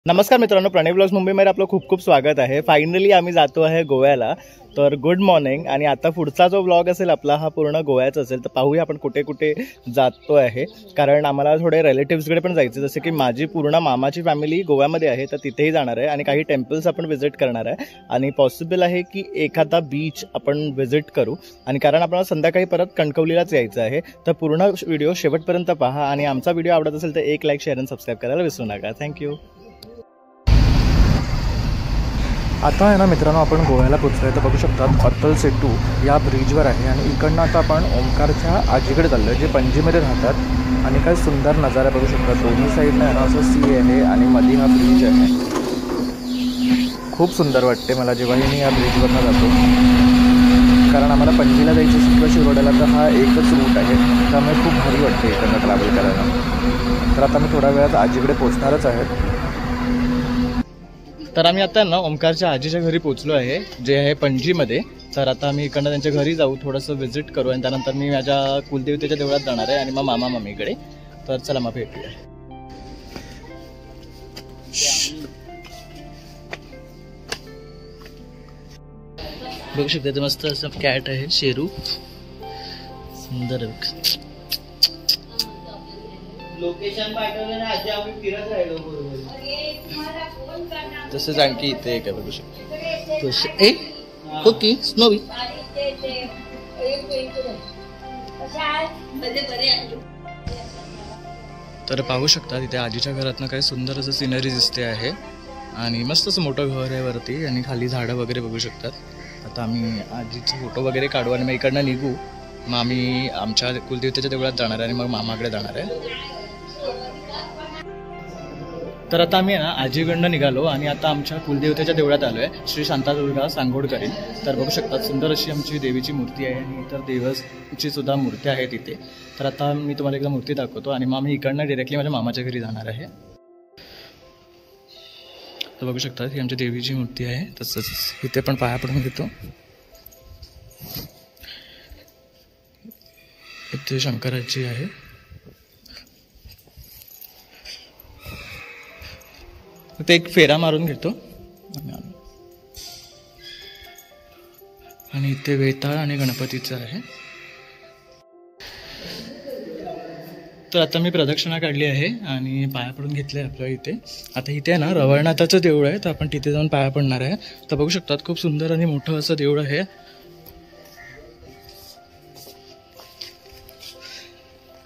नमस्कार मित्रांनो, प्रणय ब्लॉग्स मुंबईमध्ये आपलं खूप खूप स्वागत आहे। फायनली आम्ही जातो आहे गोव्याला। तर गुड मॉर्निंग। आणि आता पुढचा जो ब्लॉग असेल आपला हा पूर्ण गोव्याचा असेल। तर पाहूया आपण कुठे कुठे जातो आहे, कारण आम्हाला थोडे रिलेटिव्सकडे पण जायचे, जसे की माझी पूर्ण मामाची फॅमिली गोव्यामध्ये आहे, तर तिथेही जाणार आहे आणि काही टेम्पल्स आपण व्हिजिट करणार आहे आणि पॉसिबल आहे की एखादा बीच आपण व्हिजिट करू। आणि कारण आपल्याला संध्याकाळी परत कणकवलीलाच यायचं आहे, तर पूर्ण व्हिडिओ शेवटपर्यंत पहा आणि आमचा व्हिडिओ आवडत असेल तर एक लाईक शेअर आणि सबस्क्राईब करायला विसरू नका। थँक्यू। आता आहे ना मित्रांनो, आपण गोव्याला पोहोचलो आहे। तर बघू शकतात अत्तल सेतू या ब्रिजवर आहे आणि इकडनं आता आपण ओमकारच्या आजीकडे चाललो आहे, जे पणजीमध्ये राहतात। आणि काय सुंदर नजारा बघू शकतात, दोन्ही साईडला आहे ना असं सी आहे आणि मध्ये हा ब्रिज आहे। खूप सुंदर वाटते मला जेव्हाही मी या ब्रिजवरनं जातो, कारण आम्हाला पणजीला जायचं असेल किंवा शिरोड्याला तर हा एकच रूट आहे, त्यामुळे खूप भारी वाटते इकडनं ट्रॅव्हल करायला। तर आता मी थोड्या वेळात आजीकडे पोहोचणारच आहे। तर आम्ही आता ना ओमकारच्या आजीच्या घरी पोहोचलो आहे, जे आहे पणजीमध्ये। तर आता आम्ही इकडनं त्यांच्या घरी जाऊ, थोडंसं व्हिजिट करू आणि त्यानंतर मी माझ्या कुलदेवतेच्या देवळात जाणार आहे आणि मग मामा मामीकडे। तर चला मग भेटूया। बघू शकता मस्त असं कॅट आहे, शेरू सुंदर आहे। लोकेशन पाठवलं ना, आजी आम्ही फिरत राहिलो बरोबर। जसं जानकी इथे काय बघू शकतो, ओके स्नोवी। तर पाहू शकता तिथे आजीच्या घरातनं काय सुंदर असं सिनरी दिसते आहे आणि मस्त असं मोठं घर आहे वरती आणि खाली झाडं वगैरे बघू शकतात। आता आम्ही आजीचे फोटो वगैरे काढू आणि मग इकडनं निघू। मग आम्ही आमच्या कुलदेवतेच्या देवळात जाणार आहे आणि मग मामाकडे जाणार आहे। तर आता आम्ही ना आजीकडनं निघालो आणि आता आमच्या कुलदेवतेच्या देवळात आलो आहे, श्री शांतादुर्गा सांगोडकरी। तर बघू शकता सुंदर अशी आमची देवीची मूर्ती आहे आणि इतर देवाची सुद्धा मूर्ती आहे तिथे। तर आता मी तुम्हाला एकदा मूर्ती दाखवतो आणि मग आम्ही इकडनं डिरेक्टली माझ्या मामाच्या घरी जाणार आहे। तर बघू शकता ही आमची देवीची मूर्ती आहे, तसंच इथे पण पाया पडून घेतो। इथे शंकराची आहे। ते एक फेरा मारून घेतो आणि इथे वेताळ आणि गणपतीचं आहे। तर आता मी प्रदक्षिणा काढली आहे आणि पाया पडून घेतले आपल्या इथे। आता इथे ना रवळनाथाचं देऊळ आहे, तर आपण तिथे जाऊन पाया पडणार आहे। तर बघू शकतात खूप सुंदर आणि मोठं असं देऊळ आहे।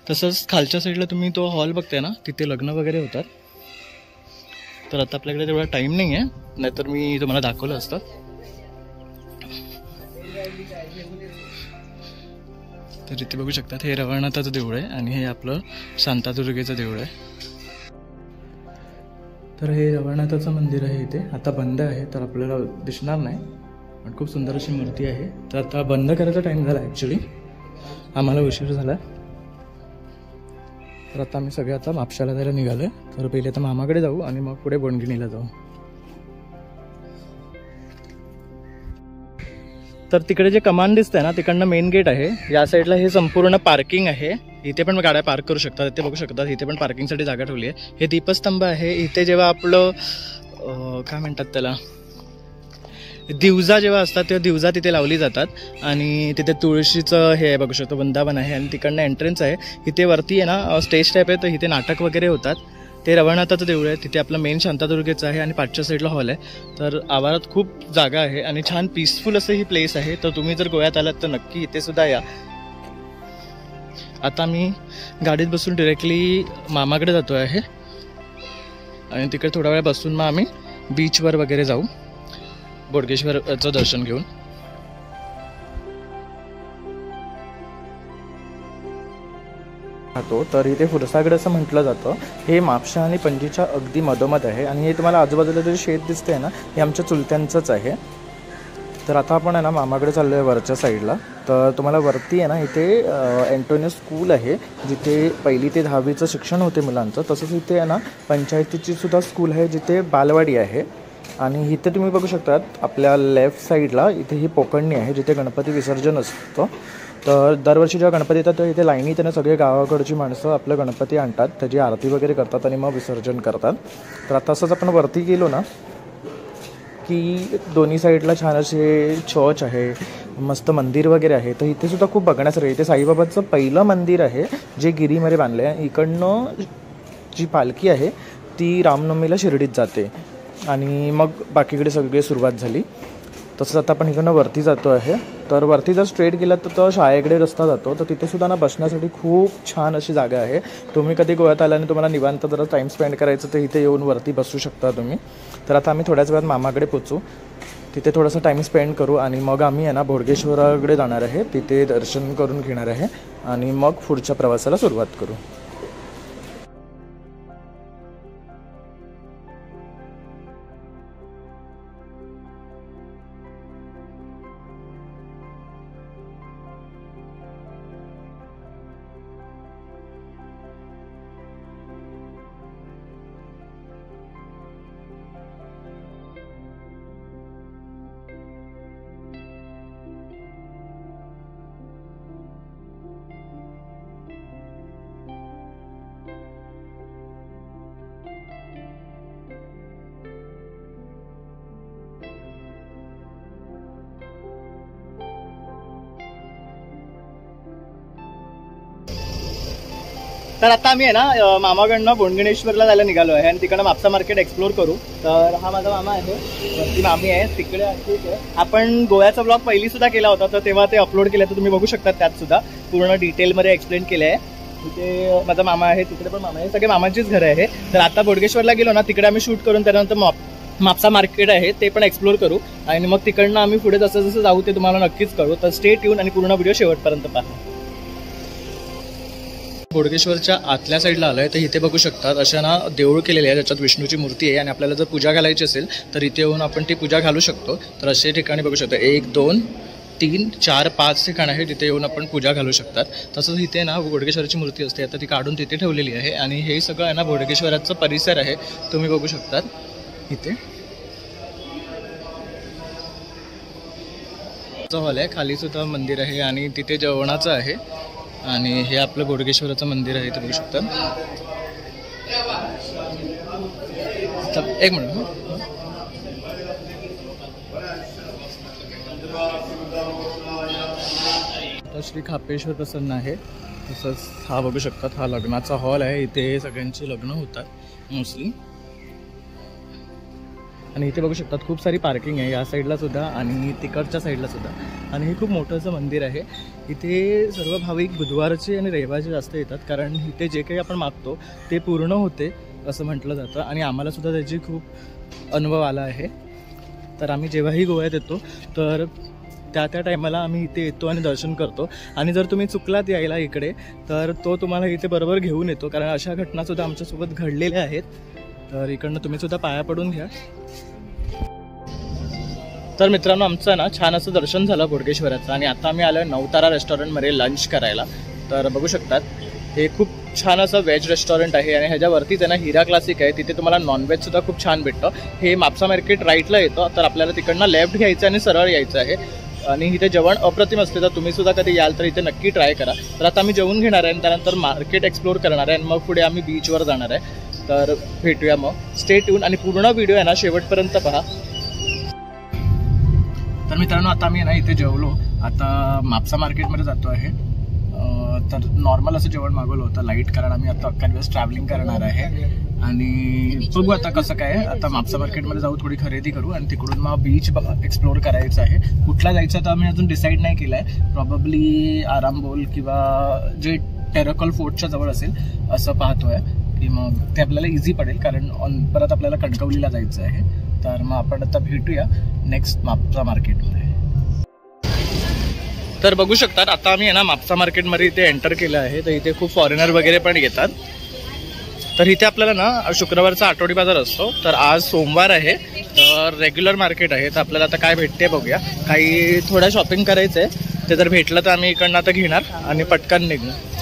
तसंच खालच्या साईडला तुम्ही तो हॉल बघताय ना, तिथे लग्न वगैरे होतात। तर आता आपल्याकडे तेवढा टाइम नाही आहे, नाहीतर मी तुम्हाला दाखवलं असतं। तर इथे बघू शकतात हे रवळनाथाचं देऊळ आहे आणि हे आपलं शांतादुर्गेचं देऊळ आहे। तर हे रवळनाथाचं मंदिर आहे, इथे आता बंद आहे तर आपल्याला दिसणार नाही, पण खूप सुंदर अशी मूर्ती आहे। तर आता बंद करायचा टाइम झाला, ॲक्च्युली आम्हाला उशीर झाला। तर आता आम्ही सगळे आता म्हापशाला जायला निघालोय। तर पहिले आता मामाकडे जाऊ आणि मग पुढे बोंडगिणीला जाऊ। तर तिकडे जे कमान दिसतंय ना, तिकडनं मेन गेट आहे। या साईडला हे संपूर्ण पार्किंग आहे, इथे पण गाड्या पार्क करू शकतात। इथे बघू शकतात इथे पण पार्किंगसाठी जागा ठेवली आहे। हे दीपस्तंभ आहे, इथे जेव्हा आपलं काय म्हणतात त्याला, दिवजा जेव्हा असतात तेव्हा दिवजा तिथे लावली जातात। आणि तिथे तुळशीचं हे बघू शकतो वृंदावन आहे आणि तिकडनं एंट्रन्स आहे। इथे वरती आहे ना स्टेज टाईप आहे, तर इथे नाटक वगैरे होतात। ते रवळनाथाचं देऊळ आहे, तिथे आपलं मेन शांतादुर्गेचं आहे आणि पाठच्या साईडला हॉल आहे। तर आवारात खूप जागा आहे आणि छान पीसफुल असं ही प्लेस आहे। तर तुम्ही जर गोव्यात आलात तर नक्की इथे सुद्धा या। आता मी गाडीत बसून डिरेक्टली मामाकडे जातो आहे आणि तिकडे थोडा वेळ बसून मग आम्ही बीचवर वगैरे जाऊ, बोडगेश्वरचं दर्शन घेऊन। तर इथे फुरसागड असं म्हटलं जातं। हे म्हापशा आणि पणजीच्या अगदी मधोमध आहे आणि हे तुम्हाला आजूबाजूला जे शेत दिसतंय ना, हे आमच्या चुलत्यांचंच आहे। तर आता आपण आहे ना मामाकडे चाललो आहे वरच्या साईडला। तर तुम्हाला वरती आहे ना इथे अँटोनियो स्कूल आहे, जिथे 1ली ते 10वीचं शिक्षण होते मुलांचं। तसंच इथे आहे ना पंचायतीची सुद्धा स्कूल आहे, जिथे बालवाडी आहे। आणि इथे तुम्ही बघू शकतात आपल्या लेफ्ट साईडला इथे ही पोकळणी आहे, जिथे गणपती विसर्जन असतं। तर दरवर्षी जेव्हा गणपती येतात तेव्हा इथे लाईनी त्यांना सगळे गावाकडची माणसं आपलं गणपती आणतात, त्याची आरती वगैरे करतात आणि मग विसर्जन करतात. तर आता असंच आपण वरती गेलो ना की दोन्ही साईडला छान असे चर्च आहे, मस्त मंदिर वगैरे आहे. तर इथे सुद्धा खूप बघण्यासारखं. इथे साईबाबाचं पहिलं मंदिर आहे जे गिरीमध्ये बांधलं आहे. इकडनं जी पालखी आहे ती रामनवमीला शिर्डीत जाते आणि मग बाकीकडे सगळी सुरुवात झाली. तसंच आता आपण इकडनं वरती जातो आहे. तर वरती जर स्ट्रेट गेलात तर शाळेकडे रस्ता जातो. तर तिथे सुद्धा ना बसण्यासाठी खूप छान अशी जागा आहे. तुम्ही कधी गोव्यात आल्याने तुम्हाला निवांत जरा टाईम स्पेंड करायचं तर इथे येऊन वरती बसू शकता तुम्ही. तर आता आम्ही थोड्याच वेळात मामाकडे पोचू, तिथे थोडासा टाईम स्पेंड करू आणि मग आम्ही आहे ना बोडगेश्वराकडे जाणार आहे, तिथे दर्शन करून घेणार आहे आणि मग पुढच्या प्रवासाला सुरुवात करू. तर आता आम्ही आहे ना मामाकडनं बोडगणेश्वरला जायला निघालो आहे आणि तिकडनं म्हापसा मार्केट एक्सप्लोर करू. तर हा माझा मामा आहे, वरती मामी आहे, तिकडे आहे. आपण गोव्याचा ब्लॉग पहिली सुद्धा केला होता, तर तेव्हा ते अपलोड केलं, तर तुम्ही बघू शकता. त्यात सुद्धा पूर्ण डिटेलमध्ये एक्सप्लेन केलं आहे. तिथे माझा मामा आहे, तिकडे पण मामा आहे, सगळे मामाचीच घरं आहे. तर आता बोडगेश्वरला गेलो ना तिकडे आम्ही शूट करून त्यानंतर म्हापसा मार्केट आहे ते पण एक्सप्लोर करू आणि मग तिकडनं आम्ही पुढे जसं जसं जाऊ ते तुम्हाला नक्कीच कळू. तर स्टे ट्यून आणि पूर्ण व्हिडिओ शेवटपर्यंत पहा. बोडगेश्वरच्या आतल्या साईडला आलं आहे, तर इथे बघू शकतात अशा ना देऊळ केलेले आहे, त्याच्यात विष्णूची मूर्ती आहे आणि आपल्याला जर पूजा घालायची असेल तर इथे येऊन आपण ती पूजा घालू शकतो. तर असे ठिकाणी बघू शकतो 1 2 3 4 5 ठिकाण आहे, तिथे येऊन आपण पूजा घालू शकतात. तसंच इथे ना बोडगेश्वराची मूर्ती असते, आता ती काढून तिथे ठेवलेली आहे आणि हे सगळं आहे ना बोडगेश्वराचं परिसर आहे, तुम्ही बघू शकतात. इथे हॉल आहे, खाली सुद्धा मंदिर आहे आणि तिथे जेवणाचं आहे आणि हे आपलं बोडगेश्वराचं मंदिर आहे, ते बघू शकतात. एक मिनिट. श्री खापेश्वर प्रसन्न आहे. तसंच हा बघू शकतात, हा लग्नाचा हॉल आहे, इथे सगळ्यांची लग्न होतात मोस्टली. आणि इथे बघू शकतात खूप सारी पार्किंग आहे या साईडला सुद्धा आणि तिकडच्या साईडला सुद्धा. आणि हे खूप मोठं असं मंदिर आहे. इथे सर्व भाविक बुधवारचे आणि रविवारचे जास्त येतात, कारण इथे जे काही आपण मागतो ते पूर्ण होते असं म्हटलं जातं आणि आम्हाला सुद्धा त्याची खूप अनुभव आला आहे. तर आम्ही जेव्हाही गोव्यात येतो तर त्या टायमाला आम्ही इथे येतो आणि दर्शन करतो. आणि जर तुम्ही चुकलात यायला इकडे तर तो तुम्हाला इथे बरोबर घेऊन येतो, कारण अशा घटनासुद्धा आमच्यासोबत घडलेल्या आहेत. तर इकडनं तुम्ही सुद्धा पाया पडून घ्या. तर मित्रांनो आमचं ना छान असं दर्शन झालं बोडगेश्वराचं आणि आता आम्ही आलो आहे नवतारा रेस्टॉरंटमध्ये लंच करायला. तर बघू शकतात हे खूप छान असं व्हेज रेस्टॉरंट आहे आणि ह्याच्यावरतीच आहे ना हिरा क्लासिक आहे, तिथे तुम्हाला नॉनव्हेजसुद्धा खूप छान भेटतं. हे म्हापसा मार्केट राईटला येतं, तर आपल्याला तिकडनं लेफ्ट घ्यायचं आणि सरळ यायचं आहे. आणि इथे जेवण अप्रतिम असते, तर तुम्ही सुद्धा कधी याल तर इथे नक्की ट्राय करा. तर आता आम्ही जेवून घेणार आहे आणि त्यानंतर मार्केट एक्सप्लोर करणार आहे आणि मग पुढे आम्ही बीचवर जाणार आहे. तर भेटूया मग. स्टे ट्यून आणि पूर्ण व्हिडिओ आहे ना शेवटपर्यंत पहा. तर मित्रांनो आता आम्ही ना इथे जेवलो, आता म्हापसा मार्केटमध्ये जातो आहे. तर नॉर्मल असं जेवण मागवलं होतं लाईट, कारण आम्ही आता अख्खा दिवस ट्रॅव्हलिंग करणार आहे आणि बघू आता कसं काय. आता म्हापसा मार्केटमध्ये जाऊ, थोडी खरेदी करू आणि तिकडून मग बीच एक्सप्लोर करायचं आहे. कुठला जायचं तर आम्ही अजून डिसाईड नाही केलं आहे. प्रॉबेबली आरामबोल किंवा जे टेरकल फोर्टच्या जवळ असेल असं पाहतोय की मग ते आपल्याला इझी पडेल, कारण परत आपल्याला कणकवलीला जायचं आहे. तर मग आपण आता भेटूया नेक्स्ट म्हापसा मार्केटमध्ये. तर बघू शकतात आता आम्ही आहे ना म्हापसा मार्केटमध्ये इथे एंटर केलं आहे. तर इथे खूप फॉरेनर वगैरे पण येतात. तर इथे आपल्याला ना शुक्रवारचा आठवडी बाजार असतो, तर आज सोमवार आहे, तर रेग्युलर मार्केट आहे. तर आपल्याला आता काय भेटते बघूया. काही थोडं शॉपिंग करायचं आहे, ते जर भेटलं तर आम्ही इकडनं आता घेणार आणि पटकन निघणार.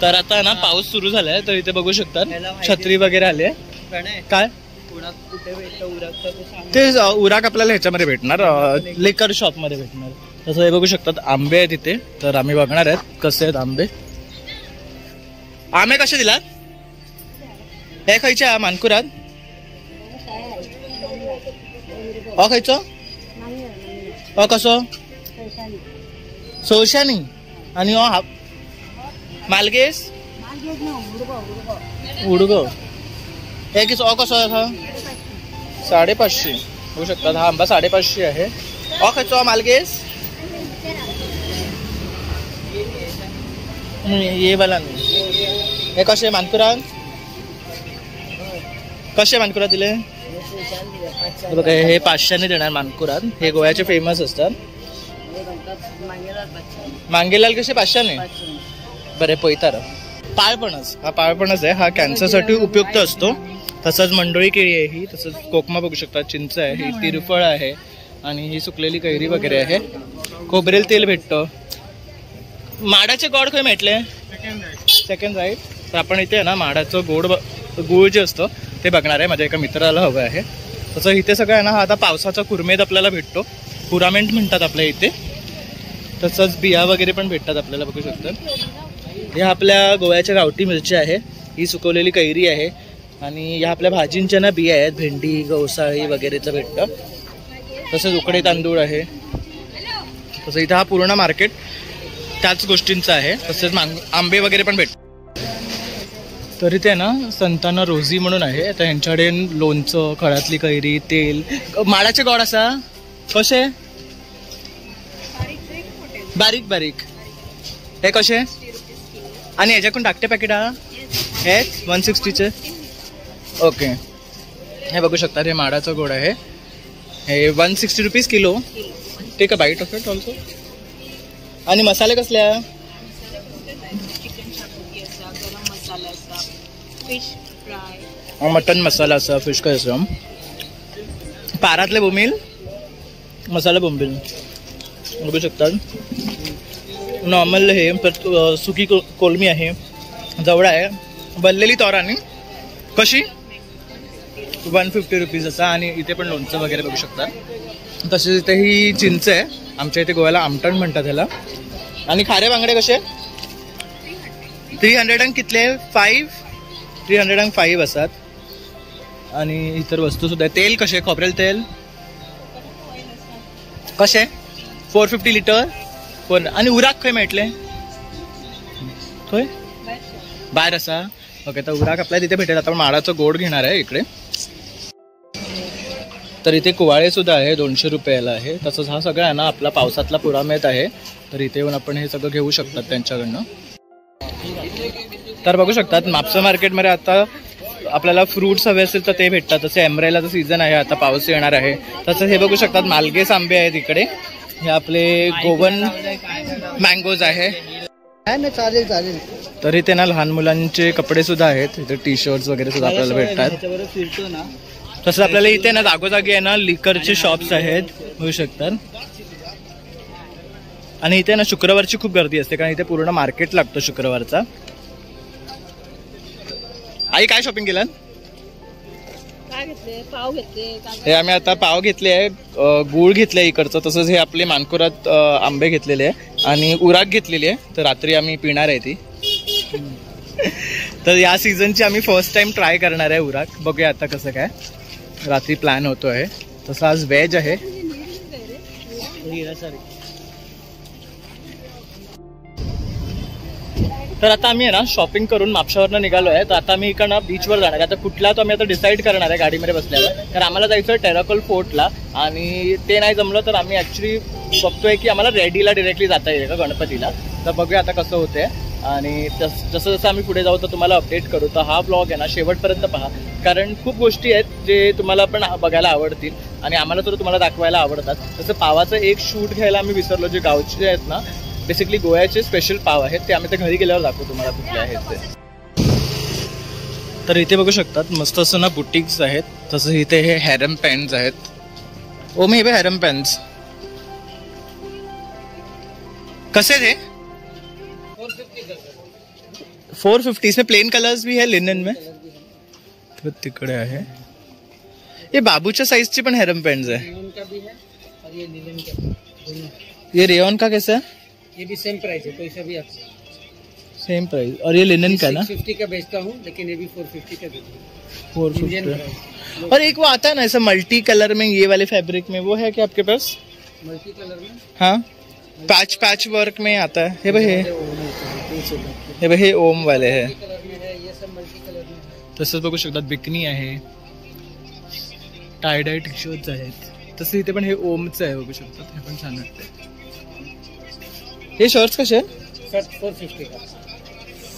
तर आता ना पाऊस सुरू झालाय, तर इथे बघू शकतात छत्री वगैरे आले. काय ते उराक आपल्याला ह्याच्यामध्ये भेटणार, लेकर शॉपमध्ये भेटणार. तसं हे बघू शकतात आंबे आहेत इथे, तर आम्ही बघणार आहेत कसे आहेत आंबे. आंबे कसे दिलात? हे खायच्या मानकुरात खायचं कसं सोशानी आणि मालगेस उडगो हे की कसं आहे? 550 होऊ शकतात. हा आंबा 550 आहे. खायचो मालगेस ये वाला नाही. हे कसे मानकुरात दिले बघा. हे 500 देणार मानकुरात. हे गोव्याचे फेमस असतात. मांगेलाल कसे 500 बरे. पोयतार पाळपणस. हा पाळपणस आहे. हा कॅन्सरसाठी उपयुक्त असतो. तसंच मंडोळी केळी आहे ही. तसंच कोकमा बघू शकता. चिंच आहे ही. तिरफळ आहे आणि ही सुकलेली कैरी वगैरे आहे. खोबरेल तेल भेटतं. माडाचे गोड खय भेटले? Second right. तर आपण इथे ना माडाचं गूळ जे असतं ते बघणार आहे. माझ्या एका मित्राला हवं आहे. तसं इथे सगळं आहे ना. हा आता पावसाचा कुरमेद आपल्याला भेटतो. पुरामेंट म्हणतात आपल्या इथे. तसंच बिया वगैरे पण भेटतात आपल्याला बघू शकतात. ह्या आपल्या गोव्याच्या गावठी मिरची आहे. ही सुकवलेली कैरी आहे आणि ह्या आपल्या भाजींच्या ना बिया आहेत. भेंडी गवसाळी वगैरेचं भेटतं. तसंच उकडे तांदूळ आहे. तसं इथं हा पूर्ण मार्केट त्याच गोष्टींचं आहे. तसंच आंबे वगैरे पण भेटतात. तर इथे ना संताना रोजी म्हणून आहे. आता ह्यांच्याकडे लोणचं, खळातली कैरी, तेल, माडाचे गोड असा कसे बारीक बारीक हे कसे आणि ह्याच्याकडून धाकटे पॅकेट हा हे 160चे. ओके. हे बघू शकता. हे माडाचं गोड आहे. हे 160 रुपीज किलो. Take a bite of it also. आणि मसाले कसल्या? मटन मसाला असा, फिश काय असं, पारातले बोंबील मसाला बोंबील बघू शकतात. नॉर्मल हे सुकी कोलमी आहे. जवळा आहे. बललेली तोरानी कशी 150 रुपीज असा. आणि इथे पण लोणचं वगैरे बघू शकतात. तसेच इथे ही चिंच आहे. आमच्या इथे गोव्याला आमटण म्हणतात ह्याला. आणि खारे बांगडे कसे 300 आणि कितले 305 असतात. आणि इतर वस्तू सुद्धा. तेल कसे खोबरेल तेल कसे 450 लिटर. आणि उराक खंय मेळटले थंय बाहेर असा. ओके. तर उराक आपल्याला तिथे भेटेल. आता माडाचं गोड घेणार आहे इकडे. तर इथे कुवाळे सुद्धा आहे. 200 रुपयाला आहे. तसंच हा सगळा आहे ना आपला पावसातला पुरामेत आहे. तर इथे येऊन आपण हे सगळं घेऊ शकतात त्यांच्याकडनं. तर बघू शकतात म्हापसा मार्केटमध्ये आता आपल्याला फ्रूट्स हवे असेल तर ते भेटतात. तसे एम्ब्रेलाचं सीझन आहे. आता पाऊस येणार आहे. तसंच हे बघू शकतात मालगेस आंबे आहेत इकडे. हे आपले गोवन मँगोज आहे. चालेल चालेल. तर इथे ना लहान मुलांचे कपडे सुद्धा आहेत. इथे टी शर्ट्स वगैरे सुद्धा आपल्याला भेटतात. तसं आपल्याला इथे ना जागोजागी आहे ना लिकरचे शॉप्स आहेत होऊ शकतात. आणि इथे ना शुक्रवारची खूप गर्दी असते कारण इथे पूर्ण मार्केट लागतो शुक्रवारचा. आई काय शॉपिंग केलं? पाव घेतले. हे आम्ही आता पाव घेतले आहे. गूळ घेतले इकडचं. तसंच हे आपले मानकुरात आंबे घेतलेले आहे आणि उराक घेतलेली आहे. तर रात्री आम्ही पिणार आहे ती. तर या सीझनची आम्ही फर्स्ट टाइम ट्राय करणार आहे उराक. बघूया आता कसं काय रात्री प्लॅन होतो आहे. तसं आज व्हेज आहे. तर आता आम्ही आहे ना शॉपिंग करून म्हापशावरनं निघालो आहे. तर आता आम्ही इकडनं बीचवर जाणार आहे. आता कुठला तो आम्ही आता डिसाईड करणार आहे गाडीमध्ये बसल्यावर. कारण आम्हाला जायचं आहे टेराकोल फोर्टला. आणि ते नाही जमलं तर आम्ही ॲक्च्युली बघतोय की आम्हाला रेडीला डिरेक्टली जाता येईल का गणपतीला. तर बघूया आता कसं होतंय. आणि जसं जसं आम्ही पुढे जाऊ तर तुम्हाला अपडेट करू. तर हा ब्लॉग आहे ना शेवटपर्यंत पहा. कारण खूप गोष्टी आहेत जे तुम्हाला पण बघायला आवडतील आणि आम्हाला तर तुम्हाला दाखवायला आवडतात. तसं पावाचं एक शूट घ्यायला आम्ही विसरलो. जे गावचे आहेत ना बेसिकली गोव्याचे स्पेशल पाव आहेत ते आम्ही ते घरी गेल्यावर दाखवू तुम्हाला कुठले आहेत ते. तर इथे बघू शकतात मस्त असं ना बुटिक्स आहेत. तसं इथे हे हॅरम पॅन्स आहेत. ओ मे बे हॅरम पॅन्स कसे थे 450. इसमें प्लेन कलर्स भी है लिनन में. तो तिकडे आहे. ये बाबूच्या साईजची पण हॅरम पॅन्स आहे. ये रेयन का कैसा है? ये भी सेम प्राइस है, कोई सा भी आप सेम प्राइस। और ये लिनन का ना 650 का बेचता हूँ, लेकिन ये भी 450 का देता हूँ। 450। और एक वो आता है ना ऐसा मल्टी कलर में, ये वाले फैब्रिक में, वो है क्या आपके पास? मल्टी कलर में, हाँ, पैच वर्क में आता है। ये भाई हे भाई हे ओम वाले है। कलर में है, ये सब मल्टी कलर में है। तसंच बघू शकतात बिकनी आहे, टाय डाय टी शर्ट्स आहेत। तसं इथे पण हे ओमचं आहे, बघू शकतात, हे पण छान वाटतंय। हे शर्ट्स कसे आहेत? शर्ट 450 का।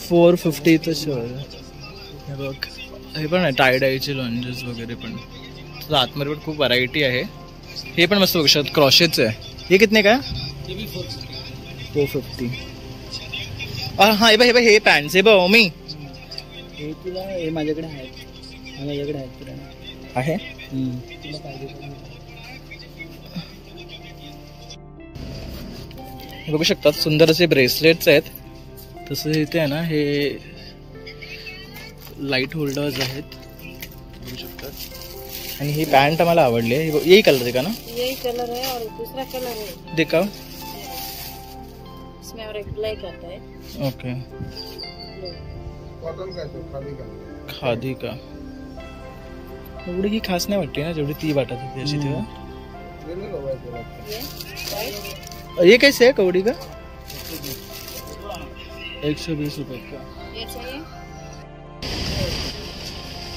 450चं शर्ट हे बघ, हे पण आहे टाय डायचे लॉन्जेस वगैरे पण। तर आतमध्ये पण खूप व्हरायटी आहे। हे पण मस्त बघू शकतात, क्रॉशेचं आहे। हे कितने का? ये भी 450। और हाँ हे बघ हे पॅन्ट्स हे बघ ओमी, हे तुला हे माझ्याकडे आहेत, माझ्याकडे आहेत पुराणे आहे। तुला पाहिजे तर. हे बघू शकतात सुंदर असे ब्रेसलेट्स आहेत। तसं इथे आहे ना हे लाईट होल्डर्स आहेत, बघू शकतात। आणि ही पॅन्ट आम्हाला आवडली आहे, यही कलर है का ना? यही कलर है और दूसरा कलर है, दिखाओ। इसमें और एक ब्लैक आता है। ओके, कॉटन का है, खादी का। खादी का एवढी की खास नाही वाटते ना, जेवढी ती वाटत होती अशी तेव्हा। और ये कैसे है कवड़ी का? 120 रुपये का। ये चाहिए?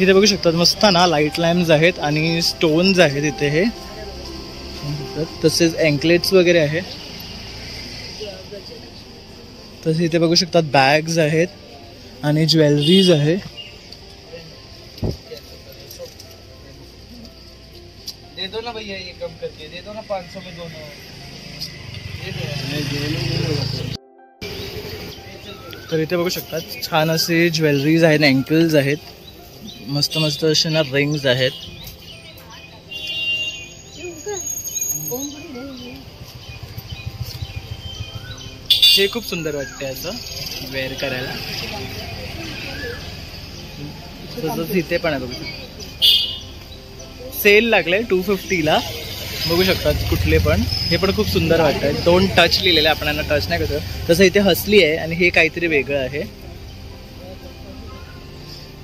इथे बघू शकतात मस्त ना लाईट लॅम्प्स आहेत आणि स्टोन्स आहेत इथे। हे तसेच अँकलेट्स वगैरे आहे। तसे इथे बघू शकतात बॅग्स आहेत आणि ज्वेलरीज आहे। दे दो ना भैया, ये कम करके दे दो ना, 500 में दोनों। तर इथे बघू शकतात छान असे ज्वेलरीज आहेत, अँकल्स आहेत, मस्त मस्त असे ना रिंग्स आहेत। हे खूप सुंदर वाटते असं वेअर करायला। तसंच इथे पण आहे, बघू शकता सेल लागले 250ला, बघू शकतात कुठले पण। हे पण खूप सुंदर वाटत आहे, डोंट टच लिहिलेलं आहे, आपण यांना टच नाही करतो। तसं इथे हसली आहे आणि हे काहीतरी वेगळं आहे।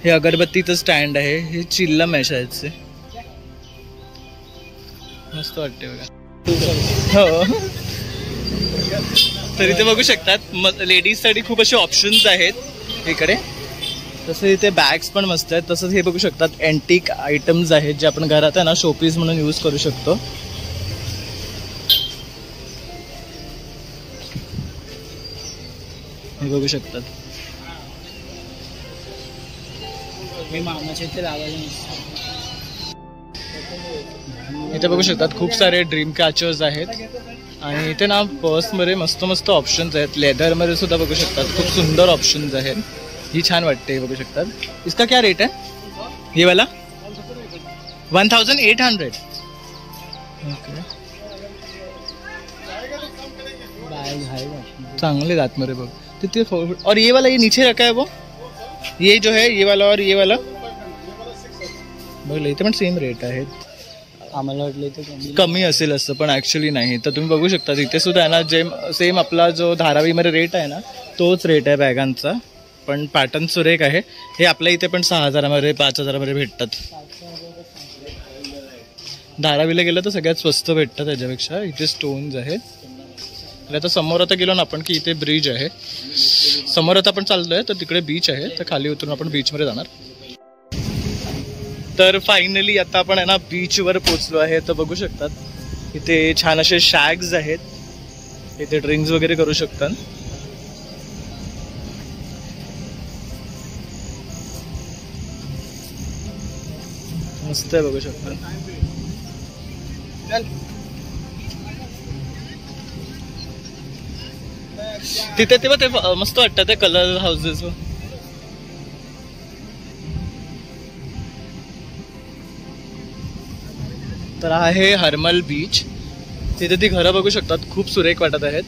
हे अगरबत्तीचं स्टँड आहे, हे चिल्लम आहे शायदचे, मस्त वाटते बघा। हो, तर इथे बघू शकतात लेडीज साठी खूप असे ऑप्शन्स आहेत इकडे। तसं इथे बॅग्स पण मस्त आहेत। तसंच हे बघू शकतात अँटिक आयटम्स आहेत जे आपण घरात आहे ना शोपीस म्हणून यूज करू शकतो। हे बघू शकतात, मी मामाच्या इथे लावायला इथे बघू शकतात खूप सारे ड्रीम कॅचर्स आहेत आणि इथे ना पर्समध्ये मस्त मस्त ऑप्शन्स आहेत। लेदरमध्ये सुद्धा बघू शकतात खूप सुंदर ऑप्शन्स आहेत। ही छान वाटते, बघू शकतात। इसका क्या रेट है ये वाला? 1800। ओके, चांगले दात मरे बघ तिथे। और ये वाला ये नीचे रखा है वो, ये जो है ये वाला और ये वाला बघ, इथे पण सेम रेट आहेत। आम्हाला वाटलं तर कमी असेल असं, पण ऍक्च्युअली नाही। तर तुम्ही बघू शकता इथे सुद्धा आहे ना जे सेम आपला जो धारावीमध्ये रेट आहे ना तोच रेट आहे बॅगांचा, पण पॅटर्न सुरेख आहे। हे आपल्या इथे पण 6000मध्ये 5000मध्ये भेटतात। धारावीला गेलं तर सगळ्यात स्वस्त भेटतात त्याच्यापेक्षा। इथे स्टोन्स आहेत। आता समोर आता गेलो ना आपण की इथे ब्रिज आहे, समोर आता आपण चाललोय तर तिकडे बीच आहे, तर खाली उतरून आपण बीचमध्ये जाणार। तर फायनली आता आपण आहे ना बीचवर पोहोचलो आहे। तर बघू शकतात इथे छान असे शॅग्स आहेत, इथे ड्रिंक्स वगैरे करू शकतात। मस्त आहे, बघू शकता। तिथे ते मस्त वाटतं ते कलर हाऊसेस। तर आहे हरमल बीच, तिथे ती घरं बघू शकतात खूप सुरेख वाटत आहेत।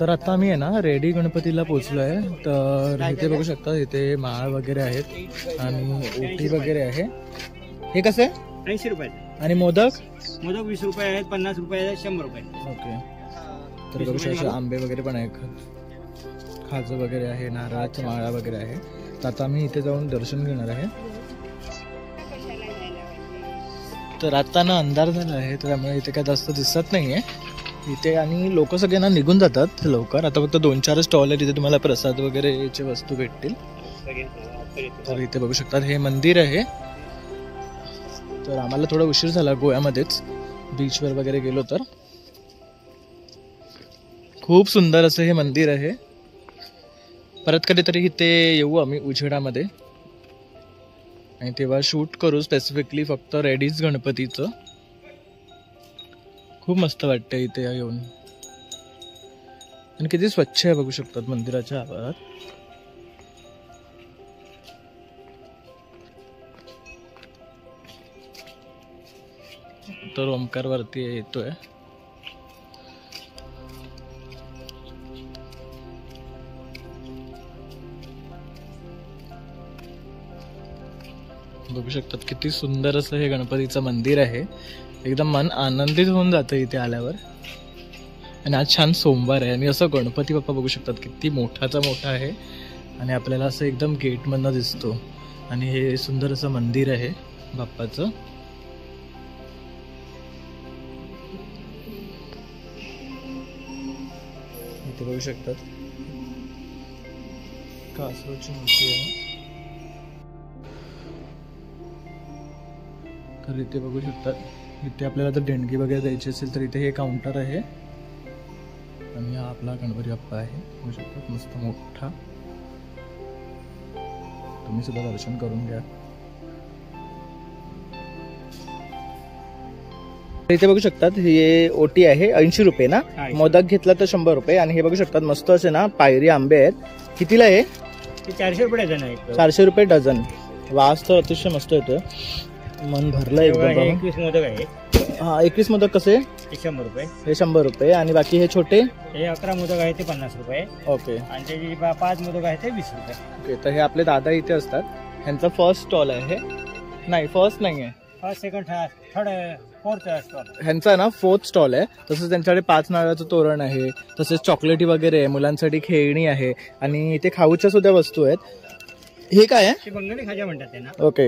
तर आता आम्ही आहे ना रेडी गणपतीला पोहोचलो आहे. तर इथे बघू शकता, इथे माळ वगैरे आहेत आणि ओटी वगैरे आहे. हे कसे 80 रुपये आणि मोदक 20 रुपये आहेत, 50 रुपये आहेत, 100 रुपये. ओके. तर बघू शकता आंबे वगैरे पण आहे, खाजं वगैरे आहे, नारळाच्या माळा वगैरे आहे. तर आता आम्ही इथे जाऊन दर्शन घेणार आहे. तर आता ना अंधार झाला आहे, तर त्यामुळे इथे काय जास्त दिसत नाहीये इथे, आणि लोक सगळे ना निघून जातात लवकर. आता फक्त 2-4 स्टॉल आहे तिथे तुम्हाला प्रसाद वगैरे याचे वस्तू भेटतील. तर इथे बघू शकतात हे मंदिर आहे. तर आम्हाला थोडा उशीर झाला गोव्यामध्येच बीचवर वगैरे गेलो. तर खूप सुंदर असं हे मंदिर आहे. परत कधीतरी इथे येऊ आम्ही उजेडामध्ये आणि तेव्हा शूट करू स्पेसिफिकली फक्त रेडीज गणपतीचं. खूप मस्त वाटतं इथे येऊन, आणि किती स्वच्छ आहे बघू शकतात मंदिराच्या आवारात. तर ओमकार वरती येतोय. बघू शकतात किती सुंदर असं हे गणपतीचं मंदिर आहे. एकदम मन आनंदित होऊन जातं इथे आल्यावर. आणि आज छान सोमवार आहे आणि असं गणपती बाप्पा बघू शकतात किती मोठाचा मोठा आहे, आणि आपल्याला असं एकदम गेटमधनं दिसतो. आणि हे सुंदर असं मंदिर आहे बाप्पाचं. इथे बघू शकतात कासवाची मूर्ती आहे. तर इथे बघू शकतात, इथे आपल्याला जर देणगी वगैरे द्यायची असेल तर इथे हे काउंटर आहे. आणि हा आपला गणपती बाप्पा आहे बघू शकतात, मस्त मोठा. तुम्ही सुद्धा दर्शन करून घ्या. इथे बघू शकतात हे ओटी आहे 80 रुपये ना, मोदक घेतला तर 100 रुपये. आणि हे बघू शकतात मस्त असे ना पायरी आंबे आहेत. कितीला आहे? 400 रुपये डझन आहे. 400 रुपये डझन. वास तर अतिशय मस्त येतोय, मन भरलं एकदम. 21 मोदक आहे. हा 21 मोदक कसे? 100 रुपये. हे 100 रुपये. आणि बाकी हे छोटे? हे 11 मोदक आहे ते 50 रुपये. ओके. आणि त्याची 5 मोदक आहे ते 20 रुपये. ओके. तर हे आपले दादा इथे असतात, ह्यांचा फर्स्ट स्टॉल आहे. नाही फर्स्ट नाही आहे, first second third fourth stall. ह्यांचा ना 4th स्टॉल आहे. तसंच त्यांच्याकडे 5 नारळाचं तोरण आहे, तसेच चॉकलेटी वगैरे आहे, मुलांसाठी खेळणी आहे, आणि इथे खाऊच्या सुद्धा वस्तू आहेत. हे काय आहे? ते बंगाली खाजा म्हणतात त्यांना. ओके.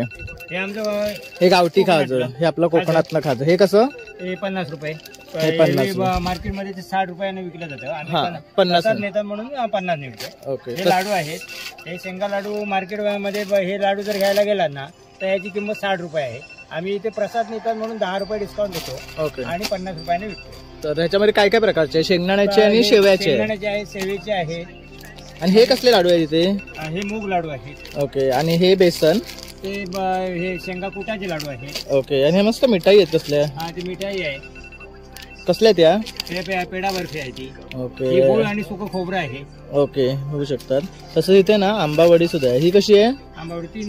हे आमचं हे गावठी खाजं, हे आपलं कोकणातलं खाजं. हे कसं? हे 50 रुपये. हे 50 मार्केटमध्ये ते 60 रुपयाने विकलं जातं. हा 50 नेतात म्हणून 50 ने विकतो. ओके. हे लाडू आहेत. हे शेंगा लाडू मार्केटमध्ये हे लाडू जर घ्यायला गेला ना तर याची किंमत 60 रुपये आहे. आम्ही इथे प्रसाद नेतात म्हणून 10 रुपये डिस्काउंट देतो. ओके. आणि 50 रुपयाने विकतो. तर ह्याच्यामध्ये काय काय प्रकारचे? शेंगदाण्याचे आणि शेवयाचे? शेंगदाण्याचे आहे, सेवेचे आहे. आणि हे कसले लाडू आहे इथे? हे मूग लाडू आहेत. ओके. आणि हे बेसन? ते हे शेंगा कुटाचे लाडू आहेत. ओके. आणि हे मस्त मिठाई आहेत कसल्या? हा ती मिठाई आहे. कसल्या त्या? पेढा बर्फी आहे ती. ओके. ही गुळ आणि सुकं खोबरं आहे. ओके बघू शकतात. तसंच इथे ना आंबावडी सुद्धा आहे. ही कशी आहे? आंबावडी ती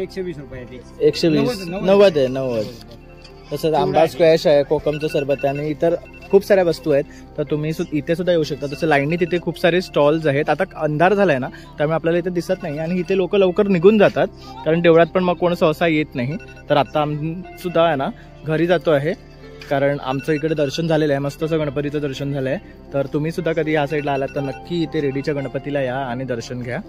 120 रुपये आहे. ती 120 90 आहे 90. तसंच आंबा स्क्वॅश आहे, कोकमचं सरबत आहे, आणि इतर खूप साऱ्या वस्तू आहेत. तर तुम्ही इथे सुद्धा येऊ शकता. तसं लाईनीत इथे खूप सारे स्टॉल्स आहेत. आता अंधार झालाय ना त्यामुळे आपल्याला इथे दिसत नाही, आणि इथे लोक लवकर निघून जातात कारण देवळात पण मग कोण सहसा येत नाही. तर आता आम्ही सुद्धा आहे ना घरी जातो आहे, कारण आमचं इकडे दर्शन झालेलं आहे, मस्त असं गणपतीचं दर्शन झालं आहे. तर तुम्ही सुद्धा कधी या साईडला आलात तर नक्की इथे रेडीच्या गणपतीला या आणि दर्शन घ्या.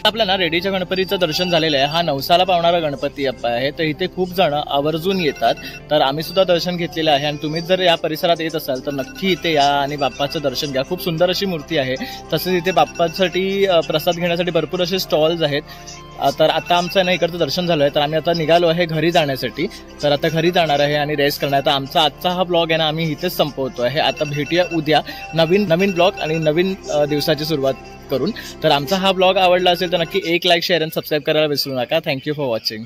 आपल्या ना रेडीच्या गणपतीचं दर्शन झालेलं आहे. हा नवसाला पावणारा गणपती बाप्पा आहे. तर इथे खूप जण आवर्जून येतात. तर आम्ही सुद्धा दर्शन घेतलेलं आहे, आणि तुम्ही जर या परिसरात येत असाल तर नक्की इथे या आणि बाप्पाचं दर्शन घ्या. खूप सुंदर अशी मूर्ती आहे. तसेच इथे बाप्पासाठी प्रसाद घेण्यासाठी भरपूर असे स्टॉल्स आहेत. तर आता आमचं ना इकडचं दर्शन झालं आहे, तर आम्ही आता निघालो आहे घरी जाण्यासाठी. तर आता घरी जाणार आहे आणि रेस्ट करणार. तर आमचा आजचा हा ब्लॉग आहे ना आम्ही इथेच संपवतो आहे. आता भेटूया उद्या नवीन ब्लॉग आणि नवीन दिवसाची सुरुवात करून. तर आमचा हा ब्लॉग आवडला असेल तर नक्की एक लाईक, शेअर आणि सबस्क्राईब करायला विसरू नका. Thank you for watching.